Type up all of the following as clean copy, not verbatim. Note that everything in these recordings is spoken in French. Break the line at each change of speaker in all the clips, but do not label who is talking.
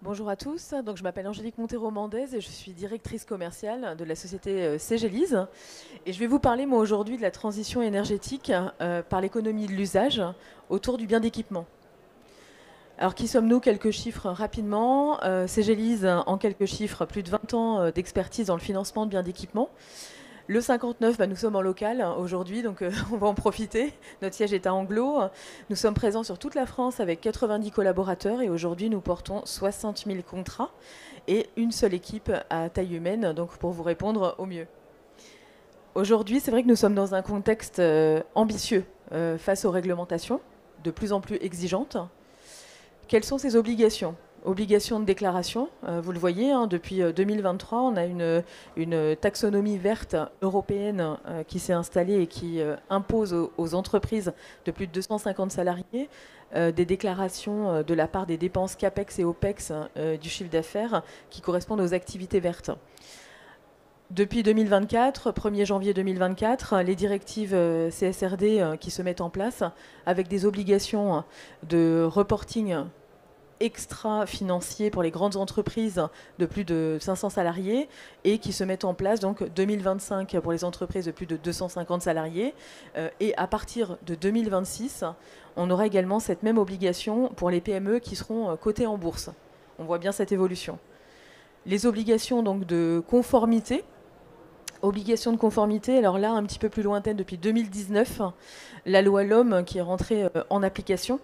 Bonjour à tous, donc je m'appelle Angélique Montero-Mendez et je suis directrice commerciale de la société Cégélise. Et je vais vous parler moi aujourd'hui de la transition énergétique par l'économie de l'usage autour du bien d'équipement. Alors qui sommes-nous? Quelques chiffres rapidement. Cégélise, en quelques chiffres, plus de 20 ans d'expertise dans le financement de biens d'équipement. Le 59, nous sommes en local aujourd'hui, donc on va en profiter. Notre siège est à Anglo. Nous sommes présents sur toute la France avec 90 collaborateurs et aujourd'hui nous portons 60 000 contrats et une seule équipe à taille humaine, donc pour vous répondre au mieux. Aujourd'hui, c'est vrai que nous sommes dans un contexte ambitieux face aux réglementations de plus en plus exigeantes. Quelles sont ces obligations? Obligation de déclaration, vous le voyez, depuis 2023, on a une taxonomie verte européenne qui s'est installée et qui impose aux entreprises de plus de 250 salariés des déclarations de la part des dépenses CAPEX et OPEX du chiffre d'affaires qui correspondent aux activités vertes. Depuis 2024, 1er janvier 2024, les directives CSRD qui se mettent en place avec des obligations de reporting extra-financiers pour les grandes entreprises de plus de 500 salariés et qui se mettent en place donc 2025 pour les entreprises de plus de 250 salariés. Et à partir de 2026, on aura également cette même obligation pour les PME qui seront cotées en bourse. On voit bien cette évolution. Les obligations donc de conformité. Obligation de conformité, alors là, un petit peu plus lointaine depuis 2019, la loi LOM qui est rentrée en application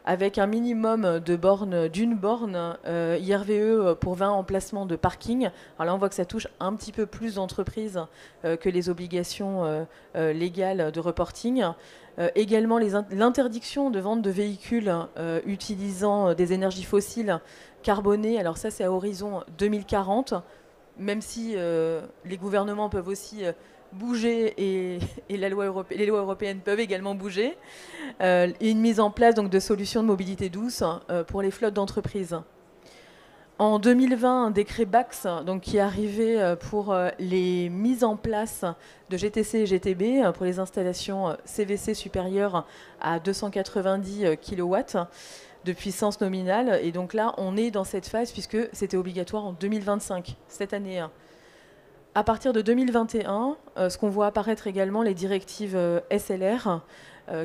avec un minimum de bornes, d'une borne IRVE pour 20 emplacements de parking. Alors là, on voit que ça touche un petit peu plus d'entreprises que les obligations légales de reporting. Également, l'interdiction de vente de véhicules utilisant des énergies fossiles carbonées. Alors ça, c'est à horizon 2040, même si les gouvernements peuvent aussi bouger et les lois européennes peuvent également bouger. Et une mise en place donc, de solutions de mobilité douce pour les flottes d'entreprises. En 2020, un décret BAX donc, qui est arrivé pour les mises en place de GTC et GTB pour les installations CVC supérieures à 290 kW de puissance nominale. Et donc là, on est dans cette phase puisque c'était obligatoire en 2025, cette année. À partir de 2021, ce qu'on voit apparaître également, les directives SLR,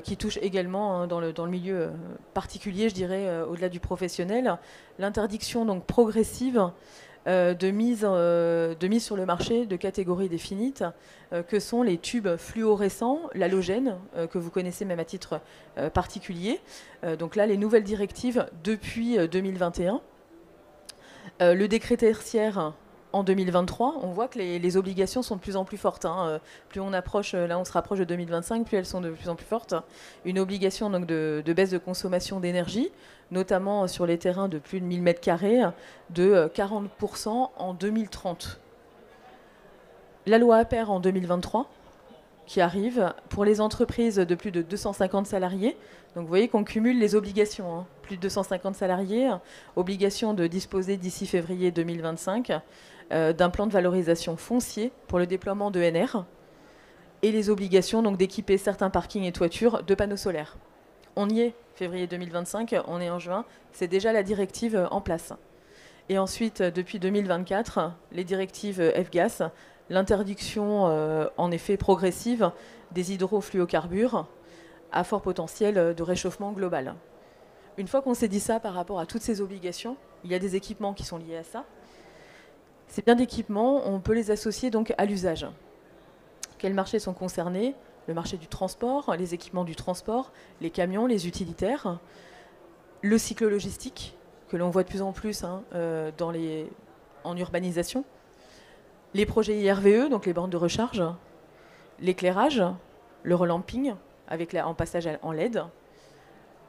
qui touchent également dans le milieu particulier, je dirais, au-delà du professionnel, l'interdiction donc progressive de mise sur le marché de catégories définies, que sont les tubes fluorescents, l'halogène, que vous connaissez même à titre particulier. Donc là, les nouvelles directives depuis 2021. Le décret tertiaire en 2023, on voit que les obligations sont de plus en plus fortes. Plus on approche, là on se rapproche de 2025, plus elles sont de plus en plus fortes. Une obligation donc de baisse de consommation d'énergie, notamment sur les terrains de plus de 1000 m2, de 40% en 2030. La loi APER en 2023, qui arrive pour les entreprises de plus de 250 salariés. Donc vous voyez qu'on cumule les obligations. Plus de 250 salariés, obligation de disposer d'ici février 2025 d'un plan de valorisation foncier pour le déploiement de NR et les obligations donc d'équiper certains parkings et toitures de panneaux solaires. On y est, février 2025, on est en juin, c'est déjà la directive en place. Et ensuite, depuis 2024, les directives F-Gas, l'interdiction en effet progressive des hydrofluocarbures à fort potentiel de réchauffement global. Une fois qu'on s'est dit ça par rapport à toutes ces obligations, il y a des équipements qui sont liés à ça. Ces biens d'équipement, on peut les associer donc à l'usage. Quels marchés sont concernés? Le marché du transport, les équipements du transport, les camions, les utilitaires, le cycle logistique, que l'on voit de plus en plus en urbanisation, les projets IRVE, donc les bornes de recharge, l'éclairage, le relamping, en passage en LED,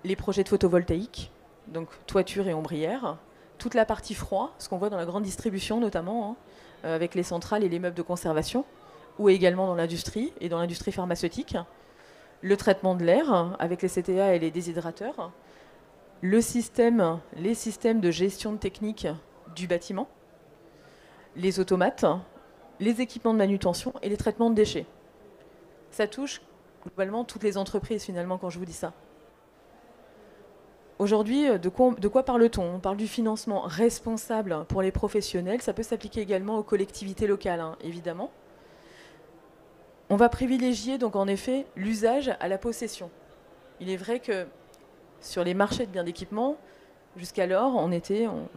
les projets de photovoltaïque, donc toiture et ombrière, toute la partie froid, ce qu'on voit dans la grande distribution notamment, avec les centrales et les meubles de conservation, ou également dans l'industrie et dans l'industrie pharmaceutique, le traitement de l'air avec les CTA et les déshydrateurs, les systèmes de gestion technique du bâtiment, les automates, les équipements de manutention et les traitements de déchets. Ça touche globalement toutes les entreprises finalement quand je vous dis ça. Aujourd'hui, de quoi parle-t-on? On parle du financement responsable pour les professionnels. Ça peut s'appliquer également aux collectivités locales, hein, évidemment. On va privilégier donc en effet l'usage à la possession. Il est vrai que sur les marchés de biens d'équipement, jusqu'alors, on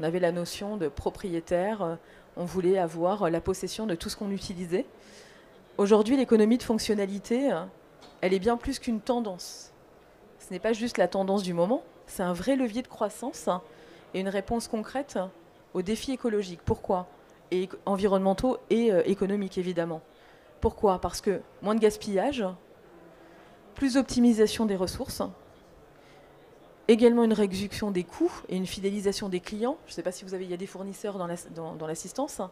avait la notion de propriétaire, on voulait avoir la possession de tout ce qu'on utilisait. Aujourd'hui, l'économie de fonctionnalité, elle est bien plus qu'une tendance. Ce n'est pas juste la tendance du moment, c'est un vrai levier de croissance et une réponse concrète aux défis écologiques. Pourquoi? Et environnementaux et économiques, évidemment. Pourquoi? Parce que moins de gaspillage, plus d'optimisation des ressources, également une réduction des coûts et une fidélisation des clients. Je ne sais pas si il y a des fournisseurs dans l'assistance,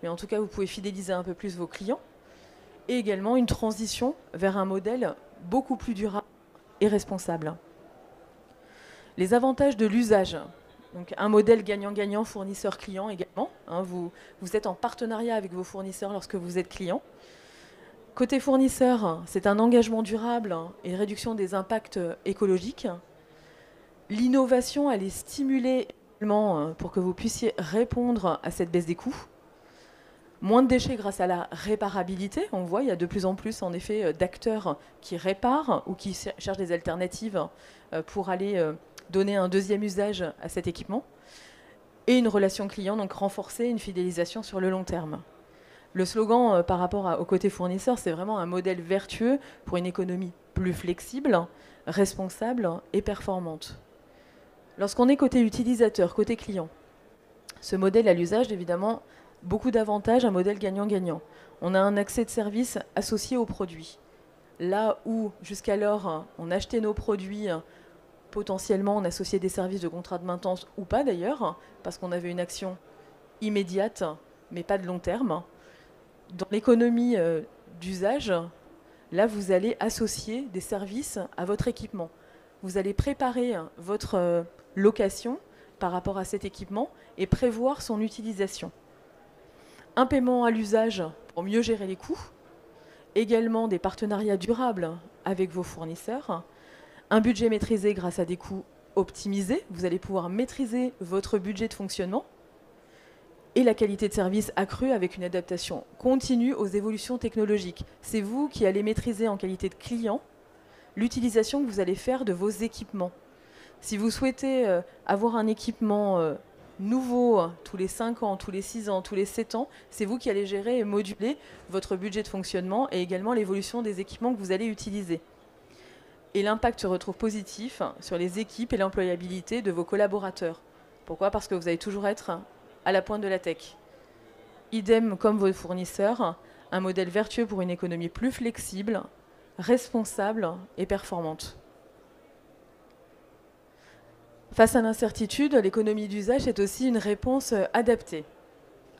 mais en tout cas, vous pouvez fidéliser un peu plus vos clients. Et également une transition vers un modèle beaucoup plus durable et responsable. Les avantages de l'usage. Donc un modèle gagnant-gagnant, fournisseur-client également. Hein, vous êtes en partenariat avec vos fournisseurs lorsque vous êtes client. Côté fournisseur, c'est un engagement durable et une réduction des impacts écologiques. L'innovation, elle est stimulée pour que vous puissiez répondre à cette baisse des coûts. Moins de déchets grâce à la réparabilité. On voit, il y a de plus en plus, en effet, d'acteurs qui réparent ou qui cherchent des alternatives pour aller donner un deuxième usage à cet équipement. Et une relation client, donc renforcer une fidélisation sur le long terme. Le slogan par rapport au côté fournisseur, c'est vraiment un modèle vertueux pour une économie plus flexible, responsable et performante. Lorsqu'on est côté utilisateur, côté client, ce modèle à l'usage, évidemment, beaucoup d'avantages, un modèle gagnant-gagnant. On a un accès de service associé aux produits. Là où, jusqu'alors, on achetait nos produits, potentiellement on associait des services de contrat de maintenance ou pas d'ailleurs, parce qu'on avait une action immédiate, mais pas de long terme. Dans l'économie d'usage, là, vous allez associer des services à votre équipement. Vous allez préparer votre location par rapport à cet équipement et prévoir son utilisation. Un paiement à l'usage pour mieux gérer les coûts, également des partenariats durables avec vos fournisseurs, un budget maîtrisé grâce à des coûts optimisés, vous allez pouvoir maîtriser votre budget de fonctionnement, et la qualité de service accrue avec une adaptation continue aux évolutions technologiques. C'est vous qui allez maîtriser en qualité de client l'utilisation que vous allez faire de vos équipements. Si vous souhaitez avoir un équipement nouveau tous les 5 ans, tous les 6 ans, tous les 7 ans, c'est vous qui allez gérer et moduler votre budget de fonctionnement et également l'évolution des équipements que vous allez utiliser. Et l'impact se retrouve positif sur les équipes et l'employabilité de vos collaborateurs. Pourquoi? Parce que vous allez toujours être à la pointe de la tech. Idem comme vos fournisseurs, un modèle vertueux pour une économie plus flexible, responsable et performante. Face à l'incertitude, l'économie d'usage est aussi une réponse adaptée.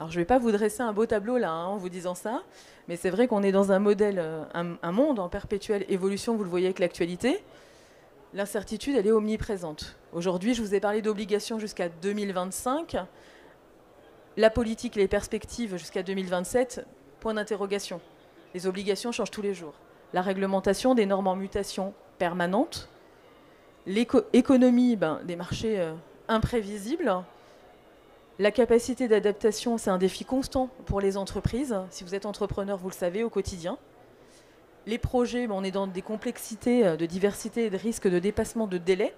Alors je ne vais pas vous dresser un beau tableau là en vous disant ça, mais c'est vrai qu'on est dans un modèle, un monde en perpétuelle évolution, vous le voyez avec l'actualité. L'incertitude, elle est omniprésente. Aujourd'hui, je vous ai parlé d'obligations jusqu'à 2025. La politique, les perspectives jusqu'à 2027, point d'interrogation. Les obligations changent tous les jours. La réglementation, des normes en mutation permanente. L'économie, des marchés imprévisibles. La capacité d'adaptation, c'est un défi constant pour les entreprises. Si vous êtes entrepreneur, vous le savez au quotidien. Les projets, on est dans des complexités de diversité et de risques de dépassement de délai,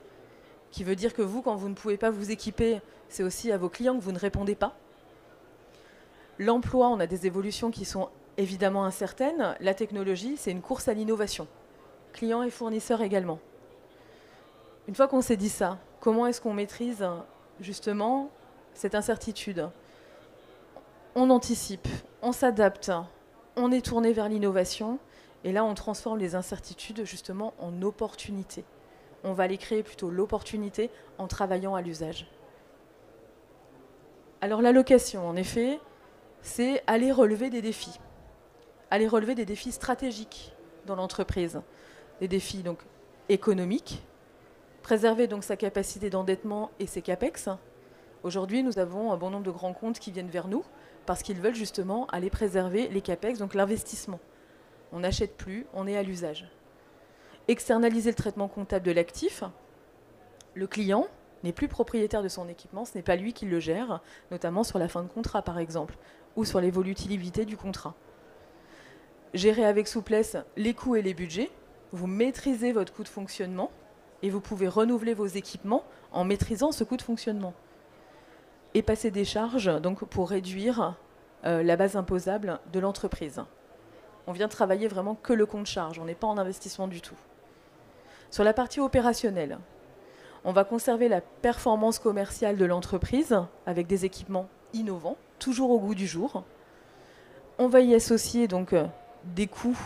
qui veut dire que vous, quand vous ne pouvez pas vous équiper, c'est aussi à vos clients que vous ne répondez pas. L'emploi, on a des évolutions qui sont évidemment incertaines. La technologie, c'est une course à l'innovation. Clients et fournisseurs également. Une fois qu'on s'est dit ça, comment est-ce qu'on maîtrise justement cette incertitude? On anticipe, on s'adapte, on est tourné vers l'innovation et là on transforme les incertitudes justement en opportunités. On va aller créer plutôt l'opportunité en travaillant à l'usage. Alors la location, en effet, c'est aller relever des défis. Aller relever des défis stratégiques dans l'entreprise. Des défis donc économiques, préserver donc sa capacité d'endettement et ses capex. Aujourd'hui, nous avons un bon nombre de grands comptes qui viennent vers nous parce qu'ils veulent justement aller préserver les capex, donc l'investissement. On n'achète plus, on est à l'usage. Externaliser le traitement comptable de l'actif, Le client n'est plus propriétaire de son équipement, ce n'est pas lui qui le gère, notamment sur la fin de contrat par exemple, ou sur l'évolutivité du contrat. Gérez avec souplesse les coûts et les budgets, vous maîtrisez votre coût de fonctionnement et vous pouvez renouveler vos équipements en maîtrisant ce coût de fonctionnement. Et passer des charges donc, pour réduire la base imposable de l'entreprise. On vient travailler vraiment que le compte charge, on n'est pas en investissement du tout. Sur la partie opérationnelle, on va conserver la performance commerciale de l'entreprise avec des équipements innovants, toujours au goût du jour. On va y associer donc des coûts,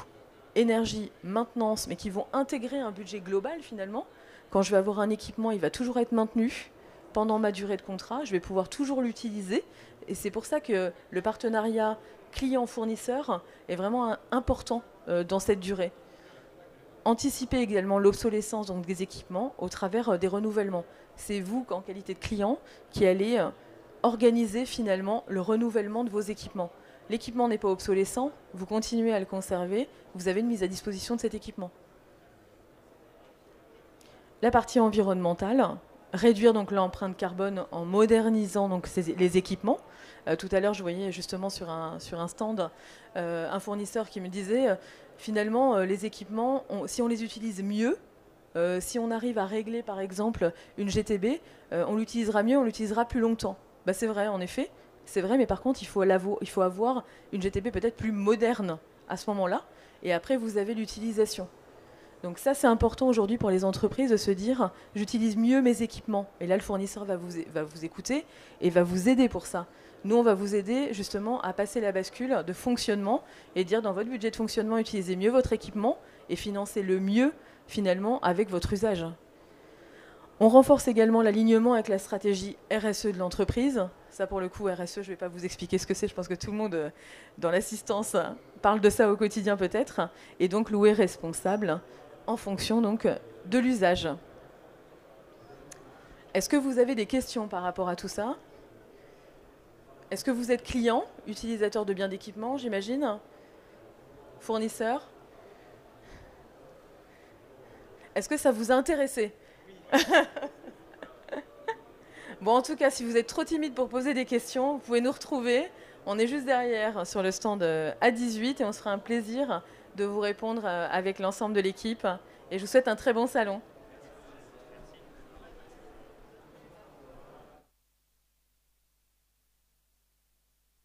énergie, maintenance, mais qui vont intégrer un budget global finalement. Quand je vais avoir un équipement, il va toujours être maintenu pendant ma durée de contrat, je vais pouvoir toujours l'utiliser. Et c'est pour ça que le partenariat client-fournisseur est vraiment important dans cette durée. Anticiper également l'obsolescence donc des équipements au travers des renouvellements. C'est vous, en qualité de client, qui allez organiser finalement le renouvellement de vos équipements. L'équipement n'est pas obsolescent, vous continuez à le conserver, vous avez une mise à disposition de cet équipement. La partie environnementale, réduire donc l'empreinte carbone en modernisant donc les équipements. Tout à l'heure, je voyais justement sur un stand un fournisseur qui me disait finalement les équipements, si on les utilise mieux, si on arrive à régler par exemple une GTB, on l'utilisera mieux, on l'utilisera plus longtemps. Bah, c'est vrai en effet, c'est vrai, mais par contre il faut avoir une GTB peut-être plus moderne à ce moment-là, et après vous avez l'utilisation. Donc ça, c'est important aujourd'hui pour les entreprises de se dire « j'utilise mieux mes équipements ». Et là, le fournisseur va vous écouter et va vous aider pour ça. Nous, on va vous aider justement à passer la bascule de fonctionnement et dire dans votre budget de fonctionnement, utilisez mieux votre équipement et financez le mieux finalement avec votre usage. On renforce également l'alignement avec la stratégie RSE de l'entreprise. Ça, pour le coup, RSE, je ne vais pas vous expliquer ce que c'est. Je pense que tout le monde dans l'assistance parle de ça au quotidien peut-être. Et donc, louer responsable en fonction donc de l'usage. Est-ce que vous avez des questions par rapport à tout ça? Est-ce que vous êtes client, utilisateur de biens d'équipement, j'imagine? Fournisseur? Est-ce que ça vous a intéressé? Bon, en tout cas, si vous êtes trop timide pour poser des questions, vous pouvez nous retrouver. On est juste derrière sur le stand A18 et on sera un plaisir de vous répondre avec l'ensemble de l'équipe. Et je vous souhaite un très bon salon.